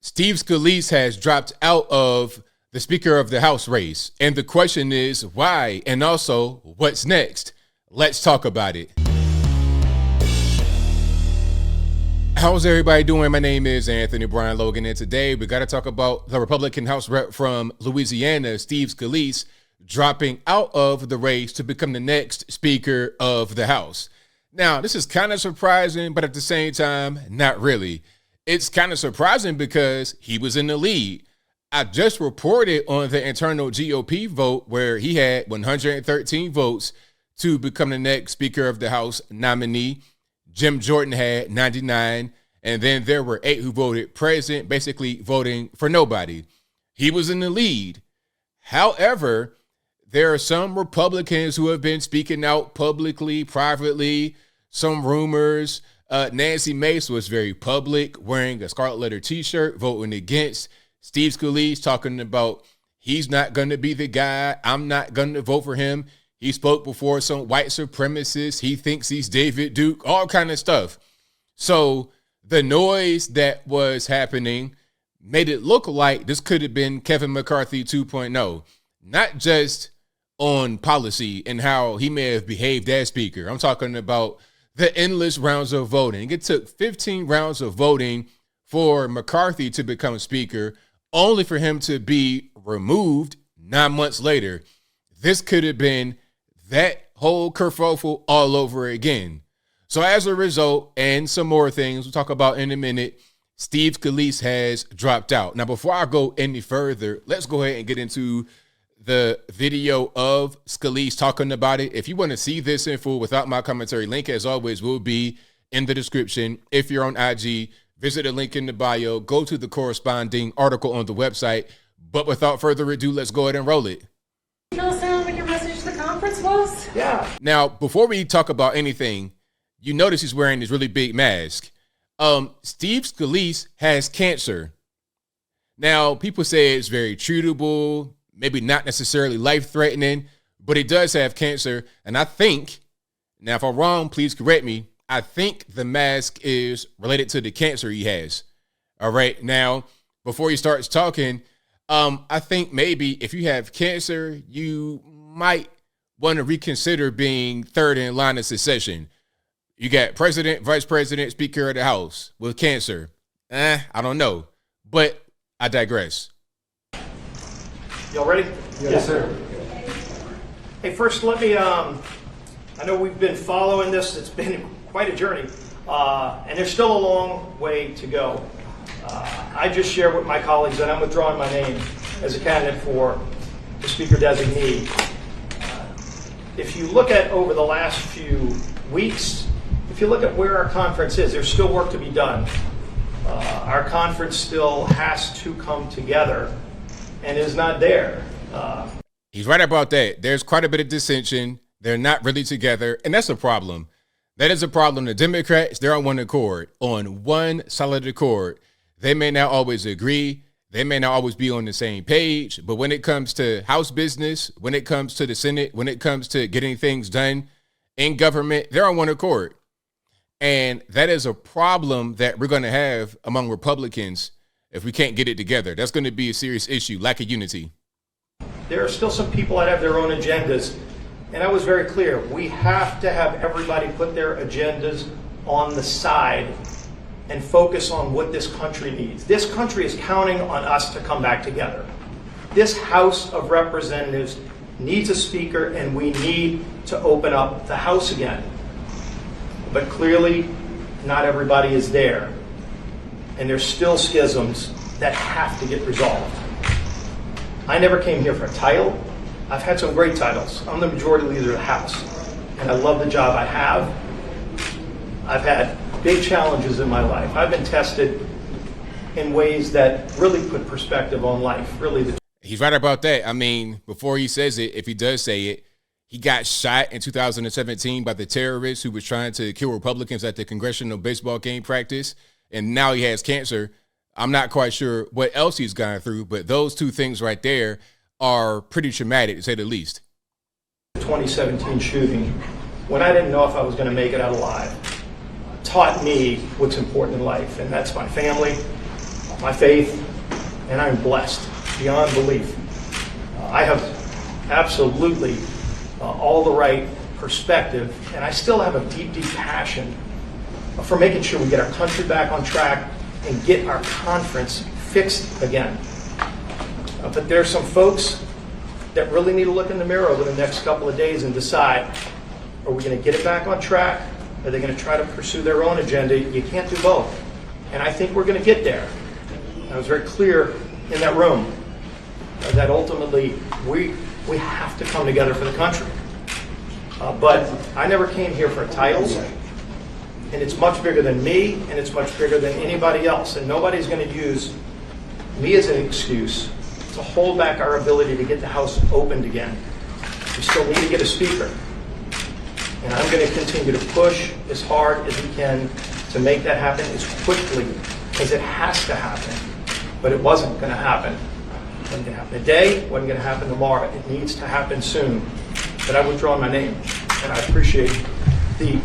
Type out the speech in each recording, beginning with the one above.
Steve Scalise has dropped out of the Speaker of the House race. And the question is why? And also, what's next? Let's talk about it. How's everybody doing? My name is Anthony Brian Logan, and today we got to talk about the Republican House rep from Louisiana, Steve Scalise, dropping out of the race to become the next Speaker of the House. Now, this is kind of surprising, but at the same time, not really. It's kind of surprising because he was in the lead. I just reported on the internal GOP vote where he had 113 votes to become the next Speaker of the House nominee. Jim Jordan had 99, and then there were 8 who voted present, basically voting for nobody. He was in the lead. However, there are some Republicans who have been speaking out publicly, privately, some rumors. Nancy Mace was very public, wearing a scarlet letter t-shirt, voting against Steve Scalise, talking about he's not going to be the guy. I'm not going to vote for him. He spoke before some white supremacists. He thinks he's David Duke, all kind of stuff. So the noise that was happening made it look like this could have been Kevin McCarthy 2.0, not just on policy and how he may have behaved as speaker. I'm talking about the endless rounds of voting. It took 15 rounds of voting for McCarthy to become speaker, only for him to be removed 9 months later. This could have been that whole kerfuffle all over again. So as a result, and some more things we'll talk about in a minute, Steve Scalise has dropped out. Now, before I go any further, let's go ahead and get into the video of Scalise talking about it. If you want to see this in full without my commentary, link as always will be in the description. If you're on IG, visit the link in the bio, go to the corresponding article on the website. But without further ado, let's go ahead and roll it. You know, Sam, what your message to the conference was? Yeah. Now, before we talk about anything, you notice he's wearing this really big mask. Steve Scalise has cancer. Now, people say it's very treatable, maybe not necessarily life-threatening, but he does have cancer. And I think, now if I'm wrong, please correct me, I think the mask is related to the cancer he has. All right. Now, before he starts talking, I think maybe if you have cancer, you might want to reconsider being third in line of succession. You got president, vice president, speaker of the House with cancer. I don't know, but I digress. Y'all ready? Yes, sir. Hey, first let me, I know we've been following this. It's been quite a journey, and there's still a long way to go. I just shared with my colleagues that I'm withdrawing my name as a candidate for the speaker designee. If you look at over the last few weeks, if you look at where our conference is, there's still work to be done. Our conference still has to come together and is not there. He's right about that. There's quite a bit of dissension. They're not really together, and that's a problem. That is a problem. The Democrats, they're on one accord, on one solid accord. They may not always agree. They may not always be on the same page, but when it comes to House business, when it comes to the Senate, when it comes to getting things done in government, they're on one accord. And that is a problem that we're going to have among Republicans if we can't get it together. That's going to be a serious issue, lack of unity. There are still some people that have their own agendas, and I was very clear. We have to have everybody put their agendas on the side and focus on what this country needs. This country is counting on us to come back together. This House of Representatives needs a speaker, and we need to open up the House again. But clearly, not everybody is there. And there's still schisms that have to get resolved. I never came here for a title. I've had some great titles. I'm the majority leader of the House, and I love the job I have. I've had big challenges in my life. I've been tested in ways that really put perspective on life. He's right about that. I mean, before he says it, if he does say it, he got shot in 2017 by the terrorist who was trying to kill Republicans at the congressional baseball game practice. And now he has cancer. I'm not quite sure what else he's gone through, but those two things right there are pretty traumatic, to say the least. 2017 shooting, when I didn't know if I was going to make it out alive, taught me what's important in life, and that's my family, my faith, and I'm blessed beyond belief. I have absolutely all the right perspective, and I still have a deep, deep passion for making sure we get our country back on track and get our conference fixed again. But there's some folks that really need to look in the mirror over the next couple of days and decide, are we going to get it back on track? Are they going to try to pursue their own agenda? You can't do both. And I think we're going to get there. I was very clear in that room that ultimately we have to come together for the country. But I never came here for titles, and it's much bigger than me, and it's much bigger than anybody else. And nobody's going to use me as an excuse to hold back our ability to get the House opened again. We still need to get a speaker. And I'm going to continue to push as hard as we can to make that happen as quickly as it has to happen. But it wasn't going to happen. It wasn't going to happen today. It wasn't going to happen tomorrow. It needs to happen soon. But I withdraw my name. And I appreciate the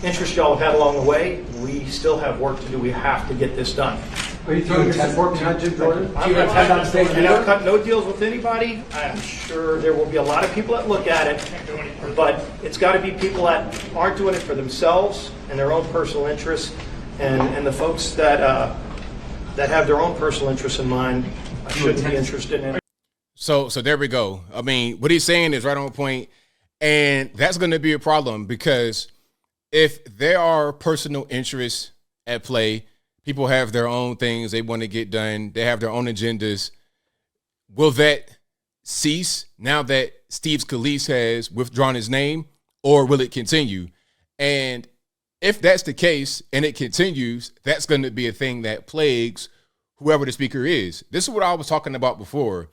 interest y'all have had along the way. We still have work to do. We have to get this done. Are you throwing your support behind Jim Jordan? I'm not cut no deals with anybody. I'm sure there will be a lot of people that look at it, but it's got to be people that aren't doing it for themselves and their own personal interests, and the folks that have their own personal interests in mind shouldn't be interested in it. So there we go. I mean, what he's saying is right on point, and that's going to be a problem because if there are personal interests at play, people have their own things they want to get done. They have their own agendas. Will that cease now that Steve Scalise has withdrawn his name, or will it continue? And if that's the case and it continues, that's going to be a thing that plagues whoever the speaker is. This is what I was talking about before.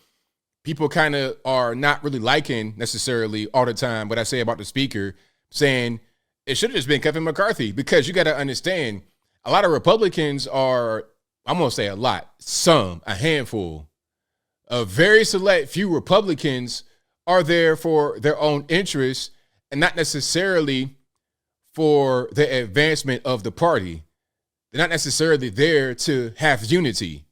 People kind of are not really liking necessarily all the time what I say about the speaker, saying it should have just been Kevin McCarthy, because you got to understand, a lot of Republicans are, I'm going to say a lot, a handful, a very select few Republicans are there for their own interests and not necessarily for the advancement of the party. They're not necessarily there to have unity.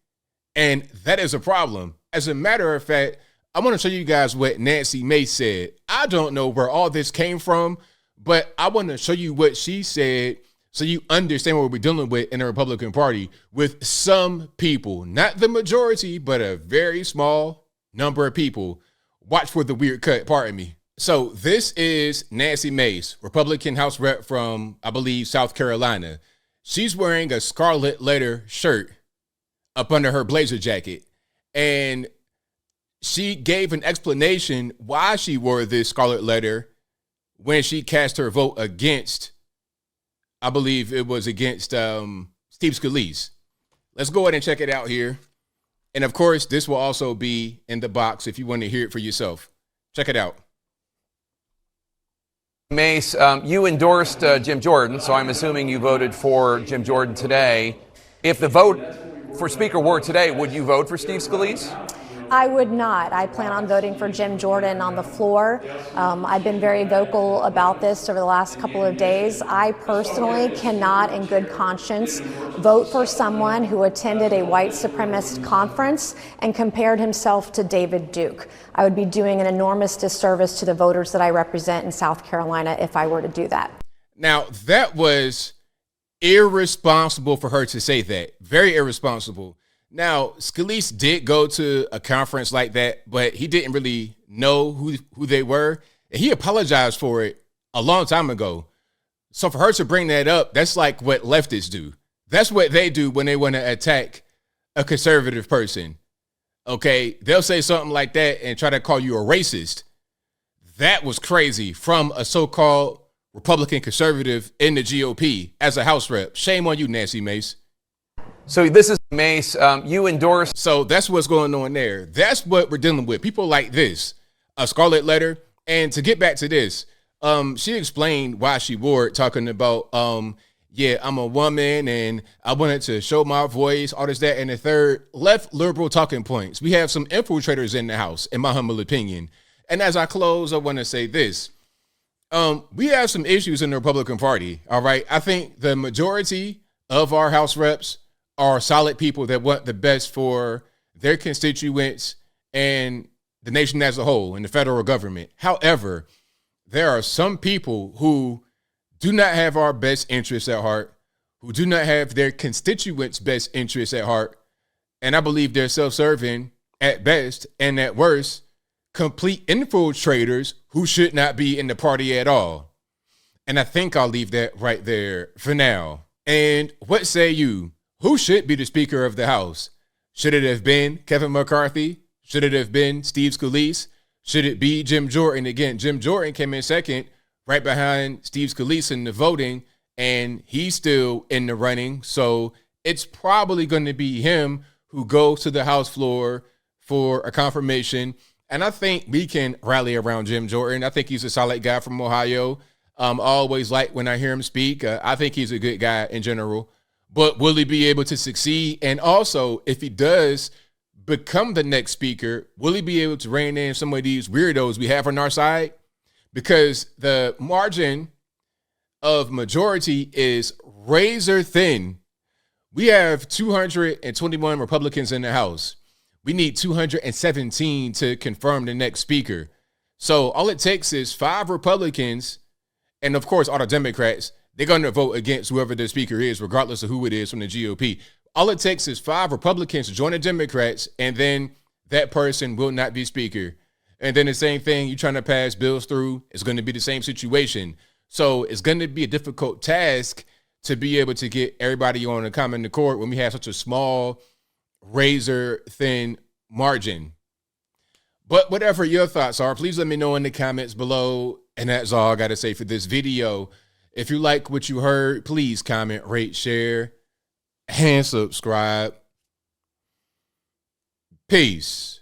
And that is a problem. As a matter of fact, I want to show you guys what Nancy Mace said. I don't know where all this came from, but I want to show you what she said so you understand what we're dealing with in the Republican Party with some people, not the majority, but a very small number of people. Watch for the weird cut, pardon me. So this is Nancy Mace, Republican House Rep from, I believe, South Carolina. She's wearing a scarlet letter shirt up under her blazer jacket. And she gave an explanation why she wore this scarlet letter when she cast her vote against, I believe it was against Steve Scalise. Let's go ahead and check it out here. And of course, this will also be in the box if you want to hear it for yourself. Check it out. Mace, you endorsed Jim Jordan, so I'm assuming you voted for Jim Jordan today. If the vote for Speaker were today, would you vote for Steve Scalise? I would not. I plan on voting for Jim Jordan on the floor. I've been very vocal about this over the last couple of days. I personally cannot, in good conscience, vote for someone who attended a white supremacist conference and compared himself to David Duke. I would be doing an enormous disservice to the voters that I represent in South Carolina if I were to do that. Now, that was irresponsible for her to say that. Very irresponsible. Now, Scalise did go to a conference like that, but he didn't really know who they were. And he apologized for it a long time ago. So for her to bring that up, that's like what leftists do. That's what they do when they want to attack a conservative person. Okay, they'll say something like that and try to call you a racist. That was crazy from a so-called Republican conservative in the GOP as a House rep. Shame on you, Nancy Mace. So this is Mace. You endorsed. So that's what's going on there. That's what we're dealing with. People like this, a scarlet letter. And to get back to this, she explained why she wore it, talking about, yeah, I'm a woman and I wanted to show my voice, all this, that, and the third. Left liberal talking points. We have some infiltrators in the House, in my humble opinion. And as I close, I want to say this. We have some issues in the Republican Party, all right? I think the majority of our House reps are solid people that want the best for their constituents and the nation as a whole and the federal government. However, there are some people who do not have our best interests at heart, who do not have their constituents' best interests at heart. And I believe they're self-serving at best, and at worst, complete infiltrators who should not be in the party at all. And I think I'll leave that right there for now. And what say you? Who should be the Speaker of the House? Should it have been Kevin McCarthy? Should it have been Steve Scalise? Should it be Jim Jordan? Again, Jim Jordan came in second, right behind Steve Scalise in the voting, and he's still in the running. So it's probably going to be him who goes to the House floor for a confirmation. And I think we can rally around Jim Jordan. I think he's a solid guy from Ohio. I always like when I hear him speak. I think he's a good guy in general. But will he be able to succeed? And also, if he does become the next speaker, will he be able to rein in some of these weirdos we have on our side? Because the margin of majority is razor thin. We have 221 Republicans in the House. We need 217 to confirm the next speaker. So all it takes is 5 Republicans, and of course all the Democrats, they're going to vote against whoever the speaker is, regardless of who it is from the GOP. All it takes is 5 Republicans to join the Democrats, and then that person will not be speaker. And then the same thing, you're trying to pass bills through, it's going to be the same situation. So it's going to be a difficult task to be able to get everybody on a common accord when we have such a small, razor thin margin. But whatever your thoughts are, please let me know in the comments below. And that's all I got to say for this video. If you like what you heard, please comment, rate, share, and subscribe. Peace.